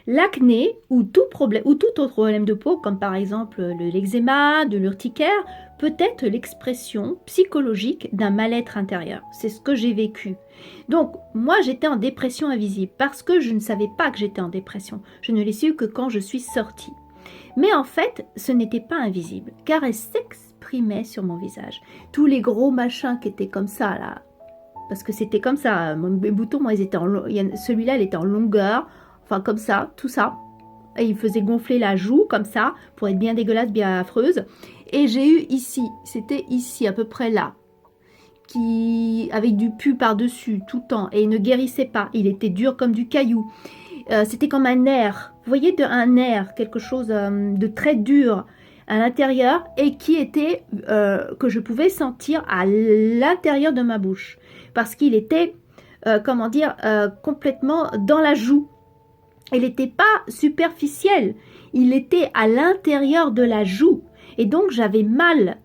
L'acné ou tout problème ou tout autre problème de peau, comme par exemple l'eczéma, de l'urticaire, peut être l'expression psychologique d'un mal-être intérieur. C'est ce que j'ai vécu. Donc, moi, j'étais en dépression invisible parce que je ne savais pas que j'étais en dépression. Je ne l'ai su que quand je suis sortie. Mais en fait, ce n'était pas invisible, car elle s'exprimait sur mon visage. Tous les gros machins qui étaient comme ça, là, parce que c'était comme ça, mes boutons, moi, ils étaient celui-là, il était en longueur, enfin comme ça, tout ça. Et il faisait gonfler la joue, comme ça, pour être bien dégueulasse, bien affreuse. Et j'ai eu ici, c'était ici, à peu près là, avec du pu par-dessus, tout le temps, et il ne guérissait pas. Il était dur comme du caillou. C'était comme un nerf, vous voyez, un nerf, quelque chose de très dur à l'intérieur et qui était, que je pouvais sentir à l'intérieur de ma bouche. Parce qu'il était, comment dire, complètement dans la joue. Il n'était pas superficiel, il était à l'intérieur de la joue. Et donc j'avais mal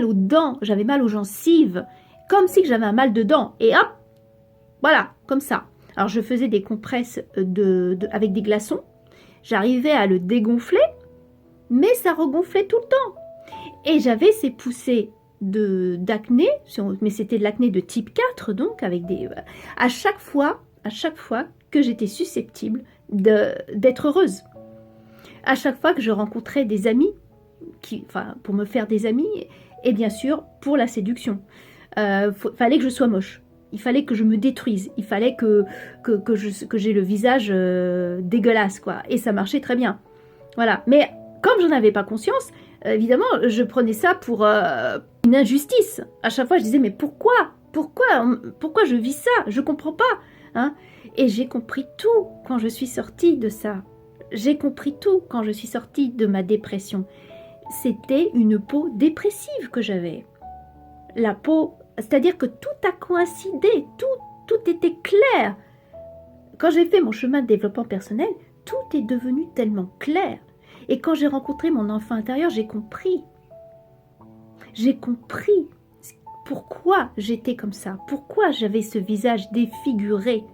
aux dents, j'avais mal aux gencives, comme si j'avais un mal de dents. Et hop, voilà, comme ça. Alors je faisais des compresses avec des glaçons, j'arrivais à le dégonfler, mais ça regonflait tout le temps. Et j'avais ces poussées d'acné, mais c'était de l'acné de type 4, donc avec des... à chaque fois que j'étais susceptible d'être heureuse. À chaque fois que je rencontrais des amis, pour me faire des amis, et bien sûr pour la séduction. Fallait que je sois moche. Il fallait que je me détruise. Il fallait que j'ai le visage dégueulasse, quoi. Et ça marchait très bien. Voilà. Mais comme je n'en avais pas conscience, évidemment, je prenais ça pour une injustice. À chaque fois, je disais, mais pourquoi je vis ça? Je comprends pas. Hein? Et j'ai compris tout quand je suis sortie de ça. J'ai compris tout quand je suis sortie de ma dépression. C'était une peau dépressive que j'avais. La peau, c'est-à-dire que tout a coïncidé, tout était clair. Quand j'ai fait mon chemin de développement personnel, tout est devenu tellement clair. Et quand j'ai rencontré mon enfant intérieur, j'ai compris. J'ai compris pourquoi j'étais comme ça, pourquoi j'avais ce visage défiguré.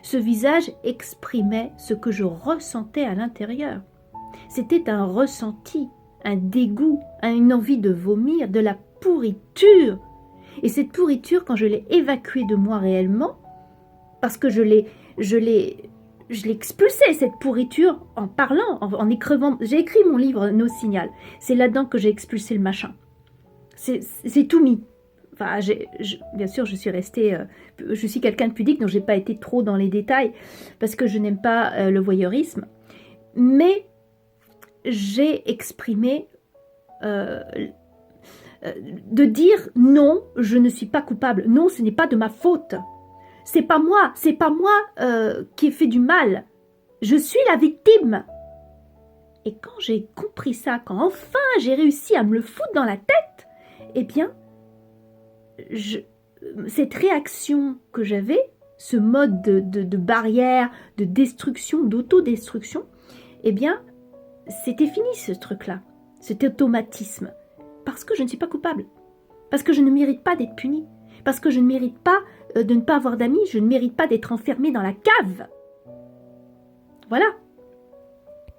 Ce visage exprimait ce que je ressentais à l'intérieur. C'était un ressenti, un dégoût, une envie de vomir, de la pourriture. Et cette pourriture, quand je l'ai évacuée de moi réellement, parce que je l'ai expulsée, cette pourriture, en parlant, en écrivant. J'ai écrit mon livre No Signal. C'est là-dedans que j'ai expulsé le machin. C'est tout mis. Enfin, bien sûr, je suis restée... je suis quelqu'un de pudique, donc je n'ai pas été trop dans les détails, parce que je n'aime pas le voyeurisme. Mais j'ai exprimé... de dire non, je ne suis pas coupable. Non, ce n'est pas de ma faute. C'est pas moi qui ai fait du mal. Je suis la victime. Et quand j'ai compris ça, quand enfin j'ai réussi à me le foutre dans la tête, eh bien, cette réaction que j'avais, ce mode de barrière, de destruction, d'autodestruction, eh bien, c'était fini ce truc-là, cet automatisme. Parce que je ne suis pas coupable. Parce que je ne mérite pas d'être punie. Parce que je ne mérite pas de ne pas avoir d'amis. Je ne mérite pas d'être enfermée dans la cave. Voilà.